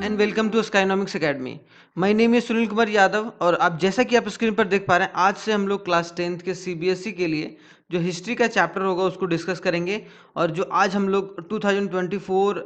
And welcome to Skynomics academy. My name is Sunil Kumar Yadav और आप जैसा कि आप स्क्रीन पर देख पा रहे हैं, आज से हम लोग क्लास 10th के सीबीएसई के लिए जो हिस्ट्री का चैप्टर होगा उसको डिस्कस करेंगे। और जो आज हम लोग 2024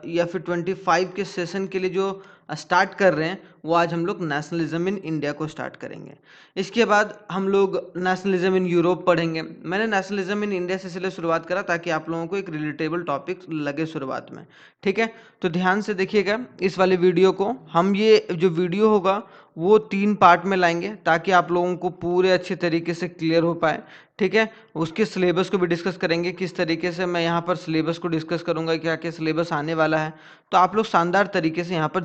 या फिर 25 के सेशन के लिए जो स्टार्ट कर रहे हैं, वो आज हम लोग नेशनलिज्म इन इंडिया को स्टार्ट करेंगे। इसके बाद हम लोग नेशनलिज्म इन यूरोप पढ़ेंगे। मैंने नेशनलिज्म इन इंडिया से इसलिए शुरुआत करा ताकि आप लोगों को एक रिलेटेबल टॉपिक लगे शुरुआत में। ठीक है, तो ध्यान से देखिएगा इस वाले वीडियो को। हम ये जो वीडियो होगा वो 3 पार्ट में लाएंगे ताकि आप लोगों को पूरे अच्छे तरीके से क्लियर हो पाए। ठीक है, उसके सिलेबस को भी डिस्कस करेंगे, किस तरीके से मैं यहाँ पर सिलेबस को डिस्कस करूँगा, क्या क्या सिलेबस आने वाला है। तो आप लोग शानदार तरीके से यहाँ पर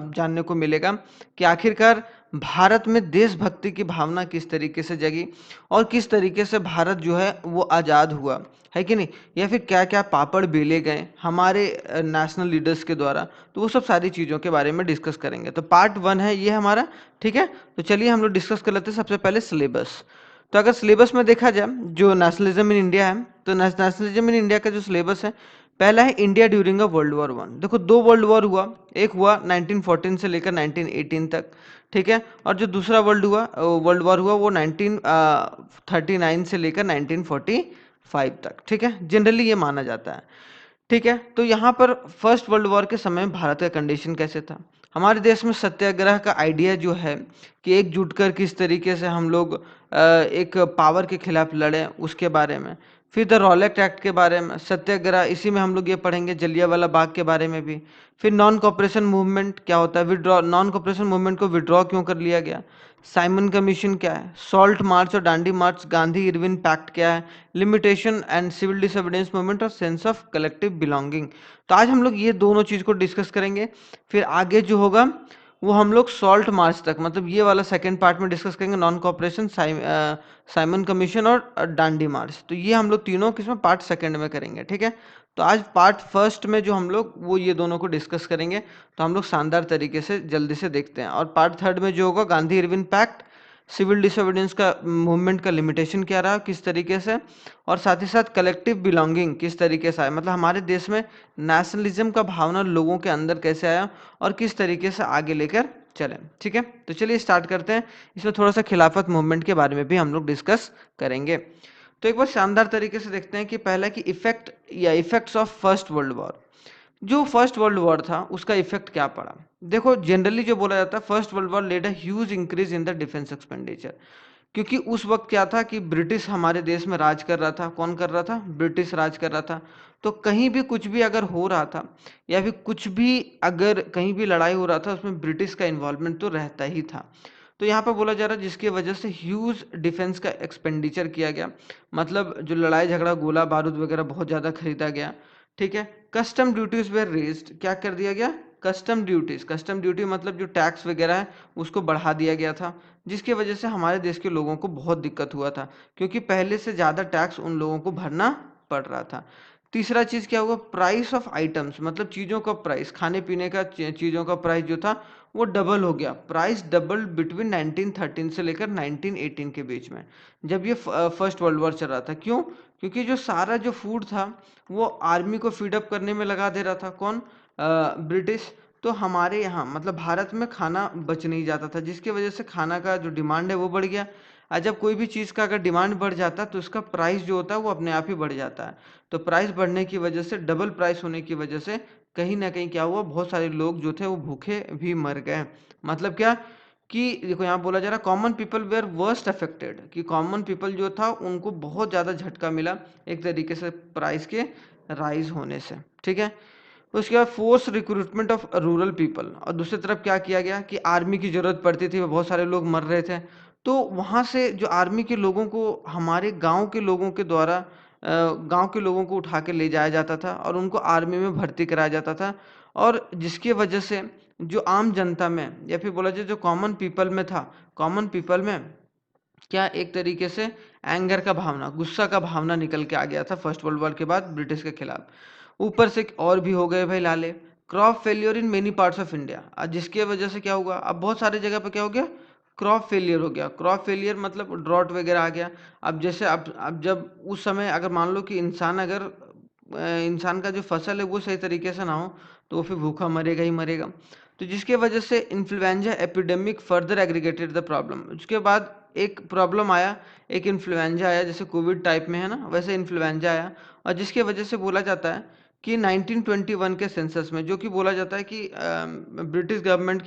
जानने को मिलेगा कि आखिरकार भारत में देशभक्ति की भावना किस तरीके से जगी और किस तरीके से भारत जो है वो आज़ाद हुआ है कि नहीं, या फिर क्या क्या पापड़ बेले गए हमारे नेशनल लीडर्स के द्वारा। तो वो सब सारी चीज़ों के बारे में डिस्कस करेंगे। तो पार्ट 1 है ये हमारा। ठीक है, तो चलिए हम लोग डिस्कस कर लेते हैं सबसे पहले सिलेबस। तो अगर सिलेबस में देखा जाए जो नेशनलिज्म इन इंडिया है, तो नेशनलिज्म इन इंडिया का जो सिलेबस है, पहला है India during a world war 1। देखो 2 वर्ल्ड वॉर हुआ, एक हुआ 1914 से लेकर 1918 तक। ठीक है, और जो दूसरा वर्ल्ड वॉर हुआ वो 1939 से लेकर 1945 तक। ठीक है, जनरली ये माना जाता है। ठीक है, तो यहाँ पर फर्स्ट वर्ल्ड वॉर के समय भारत का कंडीशन कैसे था। हमारे देश में सत्याग्रह का आइडिया जो है कि एकजुट कर किस तरीके से हम लोग एक पावर के खिलाफ लड़े, उसके बारे में। फिर द रॉलेट एक्ट के बारे में, सत्याग्रह, इसी में हम लोग ये पढ़ेंगे जलियांवाला बाग के बारे में भी। फिर नॉन कॉपरेशन मूवमेंट क्या होता है, विड्रॉ, नॉन कॉपरेशन मूवमेंट को विड्रॉ क्यों कर लिया गया, साइमन कमीशन क्या है, सॉल्ट मार्च और Dandi march, Gandhi Irwin pact क्या है, limitation and civil disobedience movement और सेंस ऑफ कलेक्टिव बिलोंगिंग। तो आज हम लोग ये दोनों चीज़ को डिस्कस करेंगे। फिर आगे जो होगा वो हम लोग सॉल्ट मार्च तक, मतलब ये वाला सेकंड पार्ट में डिस्कस करेंगे, नॉन कॉपरेशन, साइमन कमीशन और डांडी मार्च। तो ये हम लोग तीनों किसमें पार्ट सेकंड में करेंगे। ठीक है, तो आज पार्ट फर्स्ट में जो हम लोग वो ये दोनों को डिस्कस करेंगे। तो हम लोग शानदार तरीके से जल्दी से देखते हैं। और पार्ट थर्ड में जो होगा Gandhi Irwin pact, civil disobedience का मूवमेंट का लिमिटेशन क्या रहा, किस तरीके से, और साथ ही साथ कलेक्टिव बिलोंगिंग किस तरीके से आया, मतलब हमारे देश में नेशनलिज्म का भावना लोगों के अंदर कैसे आया और किस तरीके से आगे लेकर चले। ठीक है, तो चलिए स्टार्ट करते हैं। इसमें थोड़ा सा खिलाफत मूवमेंट के बारे में भी हम लोग डिस्कस करेंगे। तो एक बार शानदार तरीके से देखते हैं कि पहला कि इफेक्ट या effects of first world war. जो फर्स्ट वर्ल्ड वॉर था उसका इफेक्ट क्या पड़ा। देखो जनरली जो बोला जाता है, first world war led a huge increase in the defence expenditure. क्योंकि उस वक्त क्या था कि ब्रिटिश हमारे देश में राज कर रहा था। कौन कर रहा था? ब्रिटिश राज कर रहा था। तो कहीं भी कुछ भी अगर हो रहा था या फिर कुछ भी अगर कहीं भी लड़ाई हो रहा था, उसमें ब्रिटिश का इन्वॉल्वमेंट तो रहता ही था। तो यहाँ पर बोला जा रहा है जिसकी वजह से ह्यूज डिफेंस का एक्सपेंडिचर किया गया, मतलब जो लड़ाई झगड़ा गोला बारूद वगैरह बहुत ज़्यादा खरीदा गया। ठीक है, कस्टम ड्यूटीज वेर रेज्ड, क्या कर दिया गया? कस्टम ड्यूटीज, कस्टम ड्यूटी मतलब जो टैक्स वगैरह है उसको बढ़ा दिया गया था, जिसकी वजह से हमारे देश के लोगों को बहुत दिक्कत हुआ था, क्योंकि पहले से ज़्यादा टैक्स उन लोगों को भरना पड़ रहा था। तीसरा चीज़ क्या हुआ? प्राइस ऑफ आइटम्स, मतलब चीज़ों का प्राइस, खाने पीने का चीज़ों का प्राइस जो था वो डबल हो गया। प्राइस डबल बिटवीन 1913 से लेकर 1918 के बीच में, जब ये फर्स्ट वर्ल्ड वॉर चल रहा था। क्यों? क्योंकि जो सारा जो फूड था वो आर्मी को फीडअप करने में लगा दे रहा था। कौन? ब्रिटिश। तो हमारे यहाँ मतलब भारत में खाना बच नहीं जाता था, जिसकी वजह से खाना का जो डिमांड है वो बढ़ गया। और जब कोई भी चीज़ का अगर डिमांड बढ़ जाता है तो उसका प्राइस जो होता है वो अपने आप ही बढ़ जाता है। तो प्राइस बढ़ने की वजह से, डबल प्राइस होने की वजह से कहीं ना कहीं क्या हुआ, बहुत सारे लोग जो थे वो भूखे भी मर गए। मतलब क्या कि देखो यहाँ बोला जा रहा common people were worst affected, कि कॉमन पीपल जो था उनको बहुत ज़्यादा झटका मिला एक तरीके से प्राइस के राइज होने से। ठीक है, उसके बाद force recruitment of rural people, और दूसरी तरफ क्या किया गया कि आर्मी की ज़रूरत पड़ती थी, बहुत सारे लोग मर रहे थे। तो वहाँ से जो आर्मी के लोगों को हमारे गांव के लोगों के द्वारा गांव के लोगों को उठा के ले जाया जाता था और उनको आर्मी में भर्ती कराया जाता था। और जिसकी वजह से जो आम जनता में या फिर बोला जाए जो कॉमन पीपल में था, कॉमन पीपल में क्या एक तरीके से एंगर का भावना, गुस्सा का भावना निकल के आ गया था फर्स्ट वर्ल्ड वॉर के बाद ब्रिटिश के खिलाफ। ऊपर से और भी हो गए भाई लाले, crop failure in many parts of India, जिसके वजह से क्या हुआ, अब बहुत सारी जगह पे क्या हो गया, क्रॉप फेलियर हो गया। क्रॉप फेलियर मतलब ड्रॉट वगैरह आ गया। अब जैसे अब जब उस समय अगर मान लो कि इंसान अगर इंसान का जो फसल है वो सही तरीके से ना हो तो वो फिर भूखा मरेगा ही मरेगा। तो जिसके वजह से influenza epidemic further aggregated the problem. उसके बाद एक प्रॉब्लम आया, एक इन्फ्लुएंजा आया, जैसे कोविड टाइप में है ना वैसे इन्फ्लुएंजा आया, और जिसके वजह से बोला जाता है कि 1921 के सेंसस में, जो कि बोला जाता है कि ब्रिटिश गवर्नमेंट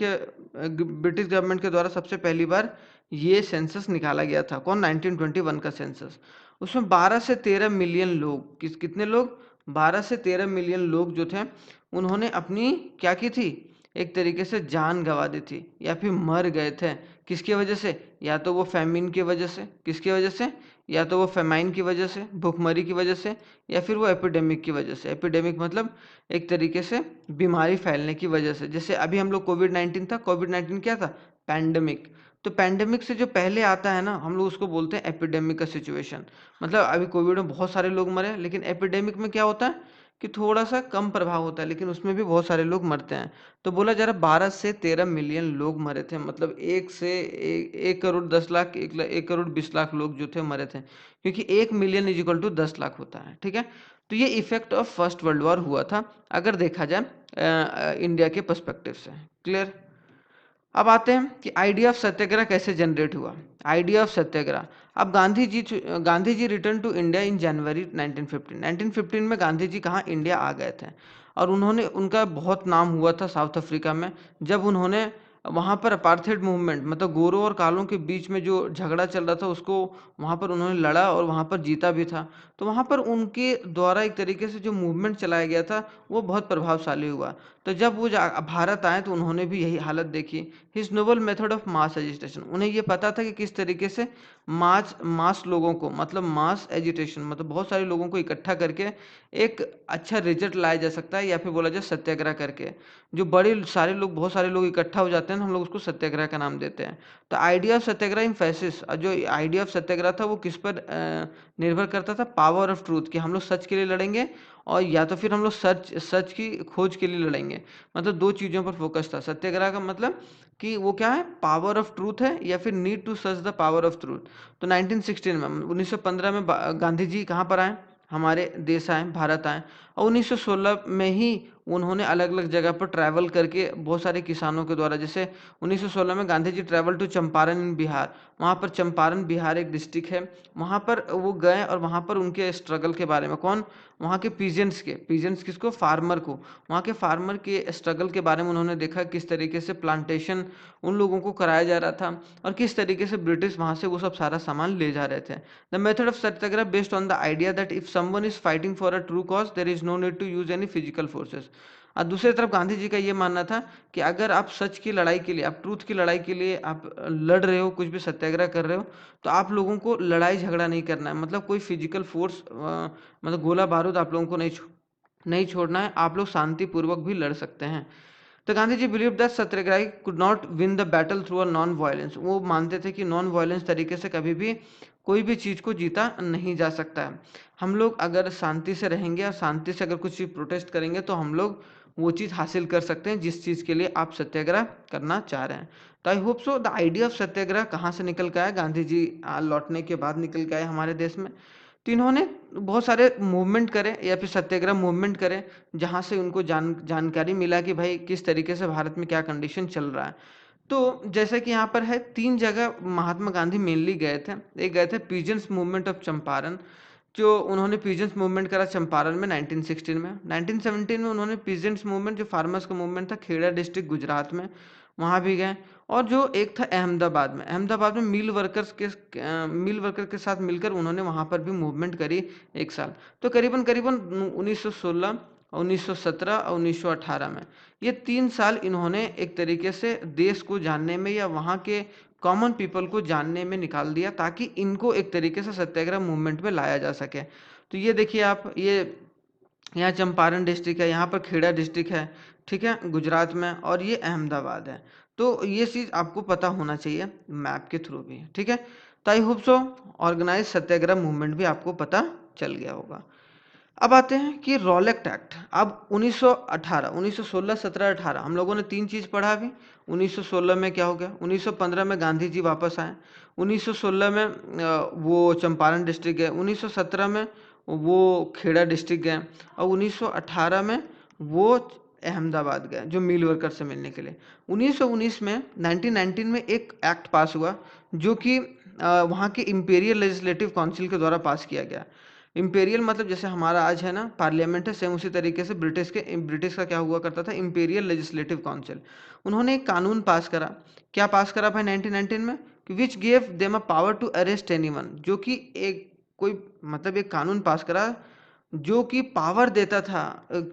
के द्वारा सबसे पहली बार ये सेंसस निकाला गया था। कौन? 1921 का सेंसस। उसमें 12 से 13 मिलियन लोग, कितने लोग? 12 से 13 मिलियन लोग जो थे उन्होंने अपनी क्या की थी, एक तरीके से जान गंवा दी थी या फिर मर गए थे। किसकी वजह से? या तो वो फैमिन की वजह से। किसकी वजह से? या तो वो फेमाइन की वजह से, भूखमरी की वजह से, या फिर वो एपिडेमिक की वजह से। एपिडेमिक मतलब एक तरीके से बीमारी फैलने की वजह से। जैसे अभी हम लोग कोविड-19 था, कोविड-19 क्या था? पैंडेमिक। तो पैंडेमिक से जो पहले आता है ना, हम लोग उसको बोलते हैं एपिडेमिक का सिचुएशन। मतलब अभी कोविड में बहुत सारे लोग मरे, लेकिन एपिडेमिक में क्या होता है कि थोड़ा सा कम प्रभाव होता है, लेकिन उसमें भी बहुत सारे लोग मरते हैं। तो बोला जा रहा 12 से 13 मिलियन लोग मरे थे, मतलब 1 करोड़ 10 लाख, 1 करोड़ 20 लाख लोग जो थे मरे थे, क्योंकि 1 million is equal to 10 lakh होता है। ठीक है, तो ये effect of first world war हुआ था अगर देखा जाए इंडिया के पर्सपेक्टिव से। क्लियर? अब आते हैं कि आइडिया ऑफ सत्याग्रह कैसे जनरेट हुआ। आइडिया ऑफ सत्याग्रह, अब Gandhi ji return to India in जनवरी 1915। 1915 में गांधी जी कहाँ? इंडिया आ गए थे, और उन्होंने, उनका बहुत नाम हुआ था साउथ अफ्रीका में, जब उन्होंने वहाँ पर अपार्थेड मूवमेंट, मतलब गोरों और कालों के बीच में जो झगड़ा चल रहा था उसको वहाँ पर उन्होंने लड़ा और वहाँ पर जीता भी था। तो वहाँ पर उनके द्वारा एक तरीके से जो मूवमेंट चलाया गया था वो बहुत प्रभावशाली हुआ। तो जब वो भारत आए तो उन्होंने भी यही हालत देखी। His noble method of mass agitation, उन्हें ये पता था कि किस तरीके से मास लोगों को, मतलब मास एजिटेशन मतलब बहुत सारे लोगों को इकट्ठा करके एक अच्छा रिजल्ट लाया जा सकता है, या फिर बोला जाए सत्याग्रह करके। जो बड़े सारे लोग, बहुत सारे लोग इकट्ठा हो जाते हैं, हम लोग उसको सत्याग्रह का नाम देते हैं। तो आइडिया ऑफ सत्याग्रह इम्फेसिस, जो आइडिया ऑफ सत्याग्रह था वो किस पर निर्भर करता था? पावर ऑफ ट्रूथ, कि हम लोग सच के लिए लड़ेंगे, और या तो फिर हम लोग सच सच की खोज के लिए लड़ेंगे। मतलब दो चीज़ों पर फोकस था। सत्याग्रह का मतलब कि वो क्या है? पावर ऑफ ट्रूथ है, या फिर need to search the power of truth. तो 1916 में, 1915 में गांधी जी कहाँ पर आए? हमारे देश आए, भारत आए, और 1916 में ही उन्होंने अलग अलग जगह पर ट्रैवल करके बहुत सारे किसानों के द्वारा, जैसे 1916 में गांधी जी ट्रैवल टू चंपारण इन बिहार, वहाँ पर चंपारण बिहार एक डिस्ट्रिक्ट है, वहाँ पर वो गए और वहाँ पर उनके स्ट्रगल के बारे में, कौन? वहाँ के पीजेंट्स किसको? फार्मर को। वहाँ के फार्मर के स्ट्रगल के बारे में उन्होंने देखा, किस तरीके से प्लांटेशन उन लोगों को कराया जा रहा था, और किस तरीके से ब्रिटिश वहाँ से वो सब सारा सामान ले जा रहे थे। The method of satyagraha based on the idea that if someone is fighting for a true cause there is no need to use any physical forces. और दूसरी तरफ गांधी जी का ये मानना था कि अगर आप सच की लड़ाई के लिए, आप ट्रूथ की लड़ाई के लिए आप लड़ रहे हो, कुछ भी सत्याग्रह कर रहे हो, तो आप लोगों को लड़ाई झगड़ा नहीं करना है, मतलब कोई फिजिकल फोर्स, मतलब गोला बारूद आप लोगों को नहीं छोड़ना है, आप लोग शांतिपूर्वक भी लड़ सकते हैं। तो Gandhi ji believe that satyagrahi could not win the battle through a non violence, वो मानते थे कि नॉन वायलेंस तरीके से कभी भी कोई भी चीज़ को जीता नहीं जा सकता है। हम लोग अगर शांति से रहेंगे और शांति से अगर कुछ चीज़ प्रोटेस्ट करेंगे तो हम लोग वो चीज़ हासिल कर सकते हैं जिस चीज़ के लिए आप सत्याग्रह करना चाह रहे हैं। तो I hope so the idea of satyagraha कहाँ से निकल के आया? गांधी जी लौटने के बाद निकल के आए हमारे देश में। तो इन्होंने बहुत सारे मूवमेंट करे या फिर सत्याग्रह मूवमेंट करे, जहाँ से उनको जानकारी मिला कि भाई किस तरीके से भारत में क्या कंडीशन चल रहा है। तो जैसे कि यहाँ पर है, 3 जगह महात्मा गांधी मेनली गए थे। एक गए थे पीजेंट्स मूवमेंट ऑफ चंपारण, जो उन्होंने पीजेंट्स मूवमेंट करा चंपारण में 1916 में। 1917 में उन्होंने पीजेंट्स मूवमेंट, जो फार्मर्स का मूवमेंट था, खेड़ा डिस्ट्रिक्ट गुजरात में, वहाँ भी गए। और जो एक था अहमदाबाद में मिल वर्कर के साथ मिलकर उन्होंने वहाँ पर भी मूवमेंट करी 1 साल। तो करीबन करीबन 1916, 1917 और 1918 में, ये 3 साल इन्होंने एक तरीके से देश को जानने में या वहाँ के कॉमन पीपल को जानने में निकाल दिया, ताकि इनको एक तरीके से सत्याग्रह मूवमेंट में लाया जा सके। तो ये देखिए आप, ये यहाँ चंपारण डिस्ट्रिक्ट है, यहाँ पर खेड़ा डिस्ट्रिक्ट है, ठीक है, गुजरात में, और ये अहमदाबाद है। तो ये चीज़ आपको पता होना चाहिए मैप के थ्रू भी, ठीक है। तो I hope so organise satyagraha movement भी आपको पता चल गया होगा। अब आते हैं कि रॉलेक्ट एक्ट। अब 1918, 1916, 17, 18 हम लोगों ने 3 चीज़ पढ़ा अभी। 1916 में क्या हो गया? 1915 में गांधी जी वापस आए। 1916 में वो चंपारण डिस्ट्रिक्ट गए। 1917 में वो खेड़ा डिस्ट्रिक्ट गए, और 1918 में वो अहमदाबाद गए जो मिल वर्कर से मिलने के लिए। 1919 में 1919 में एक एक्ट पास हुआ जो कि वहाँ के इम्पेरियल लेजिस्लेटिव काउंसिल के द्वारा पास किया गया। इम्पेरियल मतलब जैसे हमारा आज है ना पार्लियामेंट है, सेम उसी तरीके से ब्रिटिश का क्या हुआ करता था, इम्पेरियल लेजिस्लेटिव काउंसिल। उन्होंने एक कानून पास करा। क्या पास करा भाई 1919 में, which gave them a power to arrest anyone, जो कि एक कोई मतलब एक कानून पास करा जो कि पावर देता था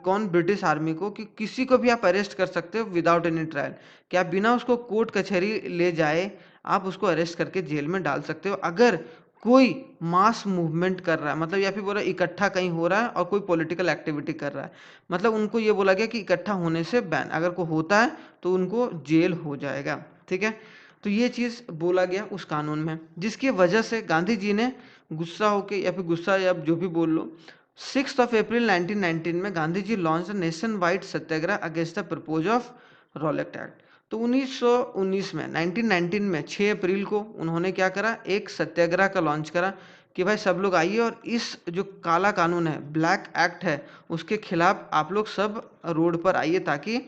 कौन, ब्रिटिश आर्मी को, कि किसी को भी आप अरेस्ट कर सकते हो विदाउट एनी ट्रायल, कि आप बिना उसको कोर्ट कचहरी ले जाए आप उसको अरेस्ट करके जेल में डाल सकते हो अगर कोई मास मूवमेंट कर रहा है, मतलब या फिर बोला इकट्ठा कहीं हो रहा है और कोई पॉलिटिकल एक्टिविटी कर रहा है। मतलब उनको ये बोला गया कि इकट्ठा होने से बैन, अगर कोई होता है तो उनको जेल हो जाएगा। ठीक है, तो ये चीज़ बोला गया उस कानून में, जिसकी वजह से गांधी जी ने गुस्सा होके या फिर गुस्सा या जो भी बोल लो, 6 अप्रैल 1919 में Gandhi ji launch nationwide satyagraha against the propose of Rowlatt act. तो 1919 में 1919 में 6 अप्रैल को उन्होंने क्या करा, एक सत्याग्रह का लॉन्च करा कि भाई सब लोग आइए और इस जो काला कानून है, ब्लैक एक्ट है, उसके खिलाफ आप लोग सब रोड पर आइए ताकि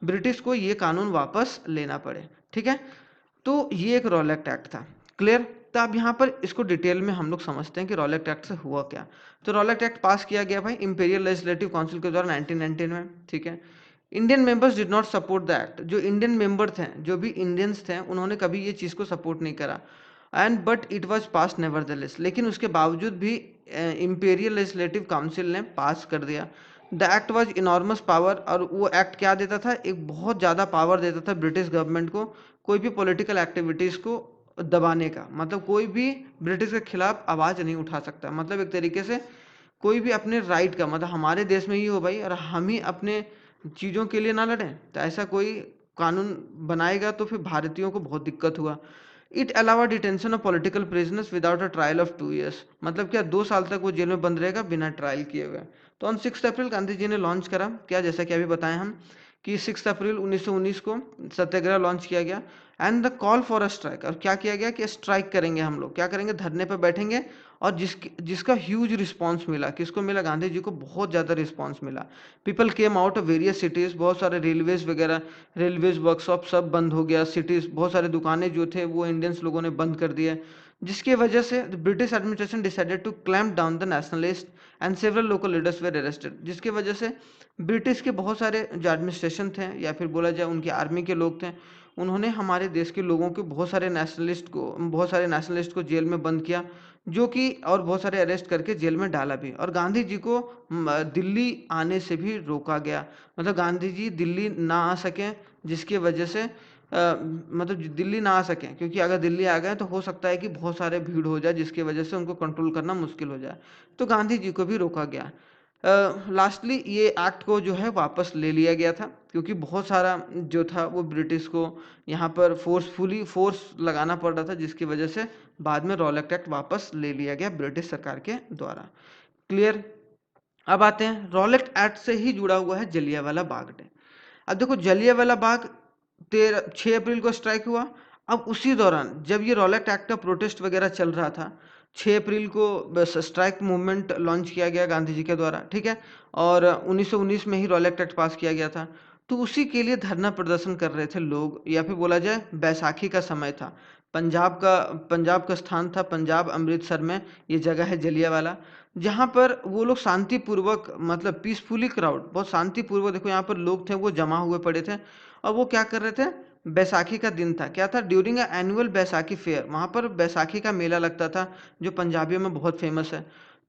ब्रिटिश को ये कानून वापस लेना पड़े। ठीक है, तो ये एक रॉलेट एक्ट था। क्लियर, तो अब यहाँ पर इसको डिटेल में हम लोग समझते हैं कि रॉलेट एक्ट से हुआ क्या। तो रॉलेट एक्ट पास किया गया भाई इंपीरियल लेजिस्लेटिव काउंसिल के द्वारा 1919 में। ठीक है, Indian members did not support the act, जो इंडियन मेंबर थे, जो भी इंडियंस थे, उन्होंने कभी ये चीज़ को सपोर्ट नहीं करा। And but it was pass nevertheless, लेकिन उसके बावजूद भी इंपीरियल लेजिस्लेटिव काउंसिल ने पास कर दिया। The act was enormous power, और वो एक्ट क्या देता था, एक बहुत ज़्यादा पावर देता था ब्रिटिश गवर्नमेंट को कोई भी पॉलिटिकल एक्टिविटीज़ को दबाने का। मतलब कोई भी ब्रिटिश के खिलाफ आवाज़ नहीं उठा सकता। मतलब एक तरीके से कोई भी अपने राइट का, मतलब हमारे देश में ही हो भाई और हम ही अपने चीज़ों के लिए ना लड़ें, तो ऐसा कोई कानून बनाएगा तो फिर भारतीयों को बहुत दिक्कत हुआ। इट अलावा detention of political prisoners without a trial of 2 years, मतलब क्या 2 साल तक वो जेल में बंद रहेगा बिना ट्रायल किए हुए। तो ऑन 6 अप्रैल गांधी जी ने लॉन्च करा क्या, जैसा कि अभी बताएं हम कि 6 अप्रैल 1919 को सत्याग्रह लॉन्च किया गया and the call for a strike. और क्या किया गया कि स्ट्राइक करेंगे हम लोग, क्या करेंगे, धरने पर बैठेंगे। और जिसका ह्यूज रिस्पांस मिला, किसको मिला, गांधी जी को बहुत ज़्यादा रिस्पांस मिला। People came out of various cities, बहुत सारे रेलवेज वगैरह, रेलवेज वर्कशॉप सब बंद हो गया, सिटीज़ बहुत सारे दुकानें जो थे वो इंडियंस लोगों ने बंद कर दिए, जिसकी वजह से British administration decided to clamp down the nationalist and several local leaders were arrested. जिसकी वजह से ब्रिटिश के बहुत सारे जो एडमिनिस्ट्रेशन थे या फिर बोला जाए उनकी आर्मी के लोग थे, उन्होंने हमारे देश के लोगों के बहुत सारे नेशनलिस्ट को जेल में बंद किया, जो कि और बहुत सारे अरेस्ट करके जेल में डाला भी। और गांधी जी को दिल्ली आने से भी रोका गया, मतलब गांधी जी दिल्ली ना आ सकें, जिसकी वजह से मतलब दिल्ली ना आ सकें, क्योंकि अगर दिल्ली आ गए तो हो सकता है कि बहुत सारे भीड़ हो जाए जिसकी वजह से उनको कंट्रोल करना मुश्किल हो जाए। तो गांधी जी को भी रोका गया। लास्टली ये एक्ट को जो है वापस ले लिया गया था, क्योंकि बहुत सारा जो था वो ब्रिटिश को यहाँ पर फोर्स लगाना पड़ रहा था, जिसकी वजह से बाद में रॉलेट एक्ट वापस ले लिया गया ब्रिटिश सरकार के द्वारा। क्लियर, अब आते हैं रॉलेट एक्ट से ही जुड़ा हुआ है जलियांवाला बाग डे। अब देखो जलियांवाला बाग 6 अप्रैल को स्ट्राइक हुआ। अब उसी दौरान जब ये रॉलेट एक्ट का प्रोटेस्ट वगैरह चल रहा था, 6 अप्रैल को बस स्ट्राइक मूवमेंट लॉन्च किया गया गांधी जी के द्वारा। ठीक है, और 1919 में ही रॉलेट एक्ट पास किया गया था। तो उसी के लिए धरना प्रदर्शन कर रहे थे लोग, या फिर बोला जाए बैसाखी का समय था। पंजाब का स्थान था, पंजाब अमृतसर में ये जगह है जलियांवाला, जहाँ पर वो लोग शांतिपूर्वक, मतलब पीसफुली क्राउड, बहुत शांतिपूर्वक, देखो यहाँ पर लोग थे वो जमा हुए पड़े थे। और वो क्या कर रहे थे, बैसाखी का दिन था, क्या था, during a annual Baisakhi fair, वहाँ पर बैसाखी का मेला लगता था जो पंजाबियों में बहुत फेमस है।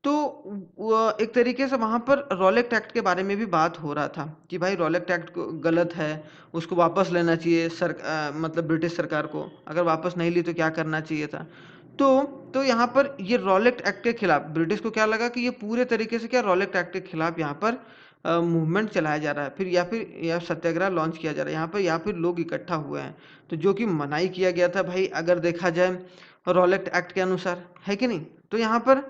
तो एक तरीके से वहाँ पर रॉलेट एक्ट के बारे में भी बात हो रहा था कि भाई रॉलेट एक्ट को गलत है, उसको वापस लेना चाहिए मतलब ब्रिटिश सरकार को, अगर वापस नहीं ली तो क्या करना चाहिए था। तो तो यहाँ पर ये रॉलेट एक्ट के खिलाफ ब्रिटिश को क्या लगा कि ये पूरे तरीके से क्या रॉलेट एक्ट के खिलाफ यहाँ पर मूवमेंट चलाया जा रहा है, फिर या सत्याग्रह लॉन्च किया जा रहा है यहाँ पर, या फिर लोग इकट्ठा हुए हैं। तो जो कि मनाही किया गया था भाई, अगर देखा जाए रॉलेट एक्ट के अनुसार, है कि नहीं। तो यहाँ पर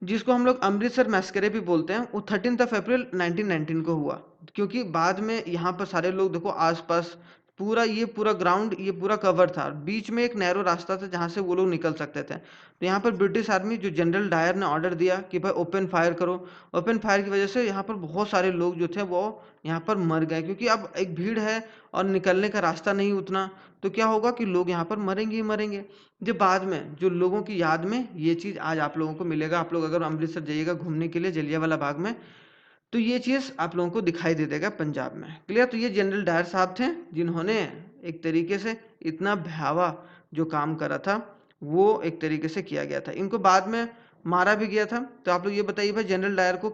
जिसको हम लोग अमृतसर मैस्करे भी बोलते हैं, वो 13 अप्रैल 1919 को हुआ, क्योंकि बाद में यहाँ पर सारे लोग देखो आसपास पूरा ग्राउंड ये पूरा कवर था, बीच में एक नैरो रास्ता था जहाँ से वो लोग निकल सकते थे। तो यहाँ पर ब्रिटिश आर्मी जो जनरल डायर ने ऑर्डर दिया कि भाई ओपन फायर करो। ओपन फायर की वजह से यहाँ पर बहुत सारे लोग जो थे वो यहाँ पर मर गए, क्योंकि अब एक भीड़ है और निकलने का रास्ता नहीं उतना, तो क्या होगा कि लोग यहाँ पर मरेंगे ही मरेंगे। जब बाद में जो लोगों की याद में ये चीज़ आज आप लोगों को मिलेगा, आप लोग अगर अमृतसर जाइएगा घूमने के लिए जलियांवाला बाग में, तो ये चीज़ आप लोगों को दिखाई दे देगा पंजाब में। क्लियर? तो ये जनरल डायर साहब थे जिन्होंने एक तरीके से इतना भयावह जो काम करा था वो एक तरीके से किया गया था। इनको बाद में मारा भी गया था। तो आप लोग ये बताइए भाई, जनरल डायर को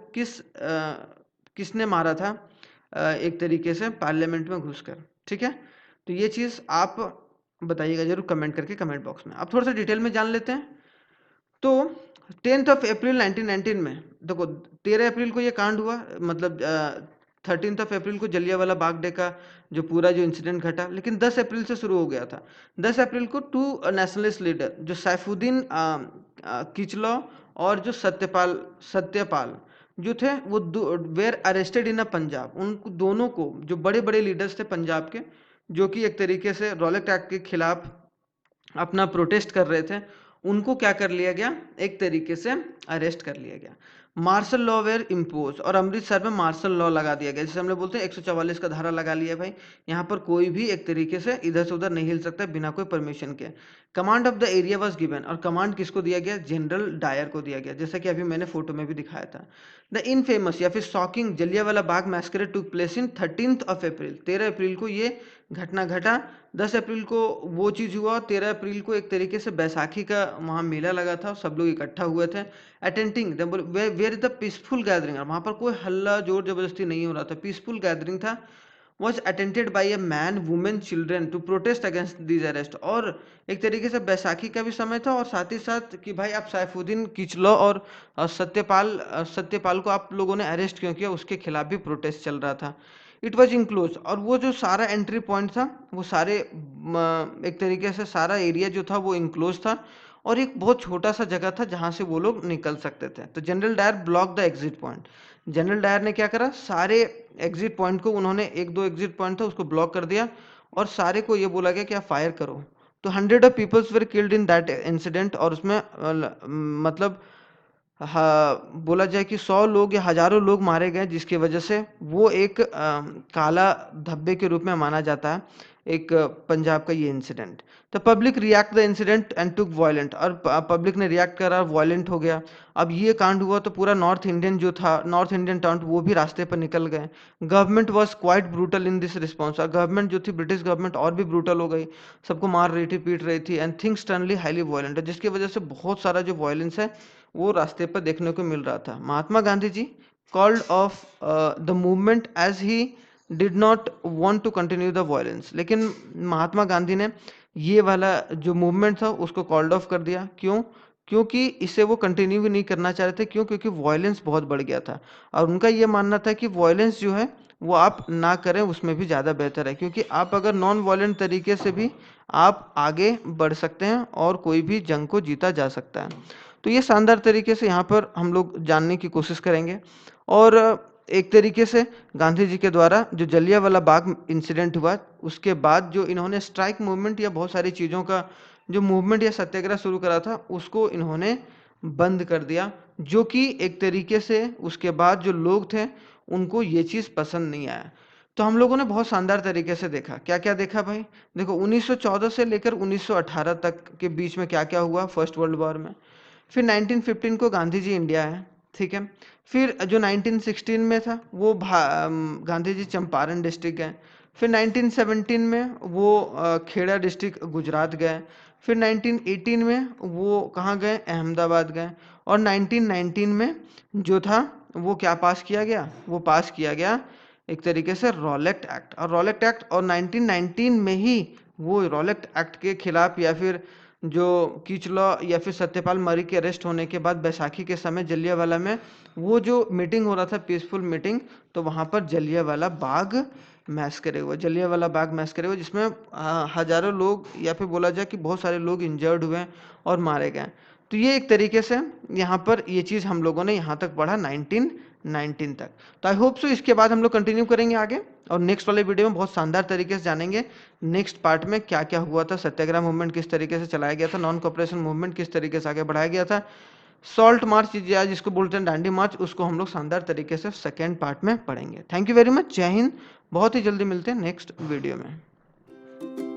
किसने मारा था एक तरीके से पार्लियामेंट में घुसकर? ठीक है, तो ये चीज़ आप बताइएगा जरूर कमेंट करके, कमेंट बॉक्स में। अब थोड़ा सा डिटेल में जान लेते हैं। तो 10th ऑफ अप्रैल 1919 में देखो, 13 अप्रैल को ये कांड हुआ, मतलब 13th ऑफ अप्रैल को जलियांवाला बाग डे का जो पूरा जो इंसिडेंट घटा, लेकिन 10 अप्रैल से शुरू हो गया था। 10 अप्रैल को टू नेशनलिस्ट लीडर जो सैफुद्दीन किचलॉ और जो सत्यपाल जो थे वो वेर अरेस्टेड इन पंजाब। उन दोनों को, जो बड़े बड़े लीडर्स थे पंजाब के, जो कि एक तरीके से रॉलेट एक्ट के खिलाफ अपना प्रोटेस्ट कर रहे थे, उनको क्या कर लिया गया, एक तरीके से अरेस्ट कर लिया गया। मार्शल लॉ वेयर इम्पोज, और अमृतसर में मार्शल लॉ लगा दिया गया, जैसे हम लोग बोलते हैं 144 का धारा लगा लिया भाई। यहाँ पर कोई भी एक तरीके से इधर से उधर नहीं हिल सकता बिना कोई परमिशन के। Command of the area was given, और कमांड किसको दिया गया, जनरल डायर को दिया गया, जैसा कि अभी मैंने फोटो में भी दिखाया था। द इनफेमस या फिर shocking Jallianwala Bagh massacre took place in 13th of April, 13 अप्रैल को ये घटना घटा। 10 अप्रैल को वो चीज़ हुआ, 13 अप्रैल को एक तरीके से बैसाखी का वहाँ मेला लगा था, सब लोग इकट्ठा हुए थे। Attending were the peaceful gathering, वहाँ पर कोई हल्ला जोर जबरदस्ती नहीं हो रहा था, पीसफुल गैदरिंग था। Was attended by a man women children to protest against this arrest, और एक तरीके से बैसाखी का भी समय था, और साथ ही साथ कि भाई आप सैफुद्दीन किचलॉ और सत्यपाल को आप लोगों ने अरेस्ट क्यों किया, उसके खिलाफ भी प्रोटेस्ट चल रहा था। इट वॉज इनक्लोज, और वो जो सारा एंट्री पॉइंट था वो सारे एक तरीके से सारा एरिया जो था वो इनक्लोज था, और एक बहुत छोटा सा जगह था जहाँ से वो लोग निकल सकते थे। तो general Dyer block the exit point, general Dyer ने क्या करा, सारे एग्जिट पॉइंट को उन्होंने, एक दो एग्जिट पॉइंट था उसको ब्लॉक कर दिया, और सारे को ये बोला गया कि आप फायर करो। तो 100 of peoples were killed in that incident, और उसमें मतलब हाँ, बोला जाए कि 100 लोग या हजारों लोग मारे गए, जिसकी वजह से वो एक काला धब्बे के रूप में माना जाता है एक पंजाब का ये इंसिडेंट। तो public react the incident and took violent, और पब्लिक ने रिएक्ट करा, वायलेंट हो गया। अब ये कांड हुआ तो पूरा नॉर्थ इंडियन जो था, नॉर्थ इंडियन टाउन, वो भी रास्ते पर निकल गए। Government was quite brutal in this response, और गवर्नमेंट जो थी, ब्रिटिश गवर्नमेंट और भी ब्रूटल हो गई, सबको मार रही थी, पीट रही थी, एंड थिंग्स टर्नली हाईली वायलेंट, जिसकी वजह से बहुत सारा जो वायलेंस है वो रास्ते पर देखने को मिल रहा था। Mahatma Gandhi ji called off the movement as he did not want to continue the violence, लेकिन महात्मा गांधी ने ये वाला जो मूवमेंट था उसको कॉल्ड ऑफ कर दिया। क्यों? क्योंकि इसे वो कंटिन्यू भी नहीं करना चाह रहे थे। क्यों? क्योंकि वायलेंस बहुत बढ़ गया था, और उनका ये मानना था कि वायलेंस जो है वो आप ना करें, उसमें भी ज़्यादा बेहतर है, क्योंकि आप अगर नॉन वायलेंट तरीके से भी आप आगे बढ़ सकते हैं और कोई भी जंग को जीता जा सकता है। तो ये शानदार तरीके से यहाँ पर हम लोग जानने की कोशिश करेंगे, और एक तरीके से गांधी जी के द्वारा जो जलियांवाला बाग इंसिडेंट हुआ, उसके बाद जो इन्होंने स्ट्राइक मूवमेंट या बहुत सारी चीज़ों का जो मूवमेंट या सत्याग्रह शुरू करा था, उसको इन्होंने बंद कर दिया, जो कि एक तरीके से उसके बाद जो लोग थे उनको ये चीज़ पसंद नहीं आया। तो हम लोगों ने बहुत शानदार तरीके से देखा, क्या क्या देखा भाई। देखो 1914 से लेकर 1918 तक के बीच में क्या क्या हुआ फर्स्ट वर्ल्ड वॉर में। फिर 1915 को गांधी जी इंडिया है, ठीक है। फिर जो 1916 में था वो गांधी जी चंपारण डिस्ट्रिक्ट गए। फिर 1917 में वो खेड़ा डिस्ट्रिक्ट गुजरात गए। फिर 1918 में वो कहाँ गए, अहमदाबाद गए। और 1919 में जो था वो क्या पास किया गया, वो पास किया गया एक तरीके से रॉलेट एक्ट। और रॉलेट एक्ट, और 1919 में ही वो रॉलेट एक्ट के खिलाफ, या फिर जो किचलॉ या फिर सत्यपाल मरी के अरेस्ट होने के बाद बैसाखी के समय जलियांवाला में वो जो मीटिंग हो रहा था, पीसफुल मीटिंग, तो वहाँ पर जलियांवाला बाग मैस्करे हुआ, जलियांवाला बाग मैस्करे हुआ, जिसमें हजारों लोग या फिर बोला जाए कि बहुत सारे लोग इंजर्ड हुए और मारे गए। तो ये एक तरीके से यहाँ पर ये चीज़ हम लोगों ने यहाँ तक पढ़ा 1919 तक। तो आई होप सो इसके बाद हम लोग कंटिन्यू करेंगे आगे, और नेक्स्ट वाले वीडियो में बहुत शानदार तरीके से जानेंगे नेक्स्ट पार्ट में क्या क्या हुआ था, सत्याग्रह मूवमेंट किस तरीके से चलाया गया था, नॉन कॉपरेशन मूवमेंट किस तरीके से आगे बढ़ाया गया था, सॉल्ट मार्च या जिसको बोलते हैं डांडी मार्च, उसको हम लोग शानदार तरीके से सेकेंड पार्ट में पढ़ेंगे। थैंक यू वेरी मच, जय हिंद। बहुत ही जल्दी मिलते हैं नेक्स्ट वीडियो में।